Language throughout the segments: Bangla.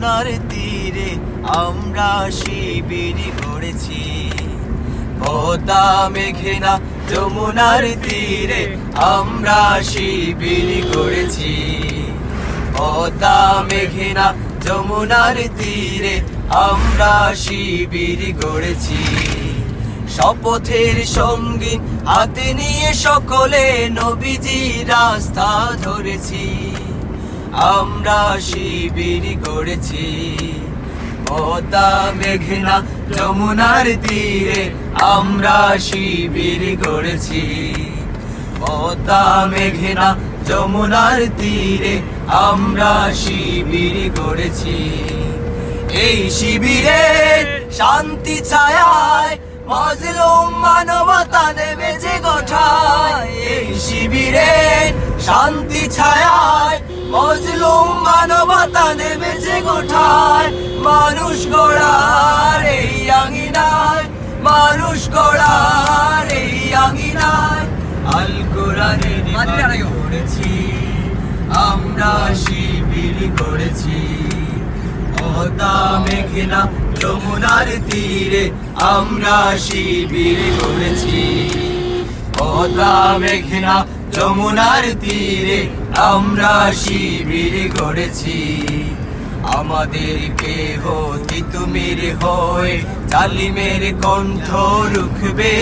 যমুনার তীরে আমরা শিবির গড়েছি। পদ্মা মেঘনা যমুনার তীরে আমরা শিবির গড়েছি। পদ্মা মেঘনা যমুনার তীরে আমরা শিবির গড়েছি। শপথের সঙ্গী হাতে নিয়ে সকলে নবীজি রাস্তা ধরেছি। আমরা শিবির গড়েছি। পদ্মা মেঘনা যমুনার তীরে আমরা শিবির গড়েছি। পদ্মা মেঘনা যমুনার তীরে আমরা শিবির গড়েছি। এই শিবিরে শান্তি ছায়ায় মজলুম মানবতা নেমে যে গোঠায়। এই শিবিরে শান্তি ছায়ায় মজলুম মানবতা নেমে যে গোঠায়। মানুষ গড়ার এই আঙিনায়, মানুষ গড়ার এই আঙিনায় আল কোরআনের বাণী পড়েছি। আমরা শিবির গড়েছি। পদ্মা মেঘনা যমুনার তীরে আমরা শিবির গড়েছি। পদ্মা মেঘনা যমুনার তীরে আমরা শিবির গড়েছি। আমাদেরকে তিতুমির হয়ে জালিমের কণ্ঠ রুখবে।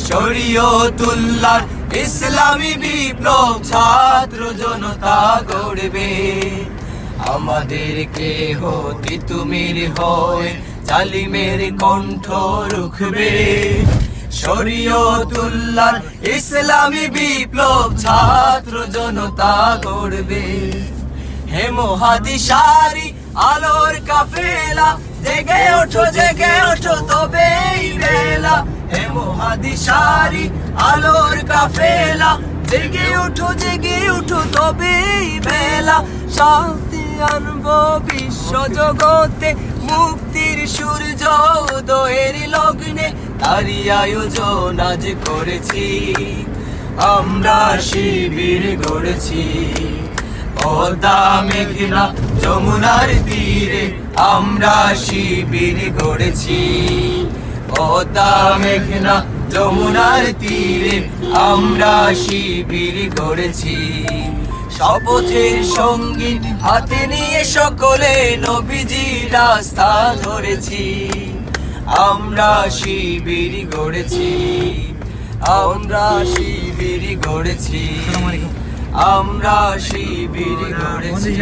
শরীয়তুল্লাহর ইসলামী বিপ্লব ছাত্র জনতা গড়বে। আমাদেরকে তিতুমির হয়ে জালিমের কণ্ঠ রুখবে। শরীয়তুল্লাহর ইসলামী বিপ্লব ছাত্র জনতা গড়বে। হে মুহাদ্দিসারি আলোর কাফেলা, জেগে ওঠো তবে এই বেলা। হে মুহাদ্দিসারি আলোর কাফেলা, জেগে ওঠো তবে এই বেলা। শান্তি আনবো বিশ্ব জগতে, মুক্তির সূর্য উদয়ের লগ্নে তারই আয়োজন আজ করেছি। আমরা শিবির গড়েছি। পদ্মা মেঘনা যমুনার তীরে আমরা শিবির গড়েছি। পদ্মা মেঘনা যমুনার তীরে আমরা শিবির গড়েছি। শপথের সঙ্গী হাতে নিয়ে সকলে নবীজি রাস্তা ধরেছি। আমরা শিবির গড়েছি। আমরা শিবির গড়েছি। আমরা শিবির গড়েছি।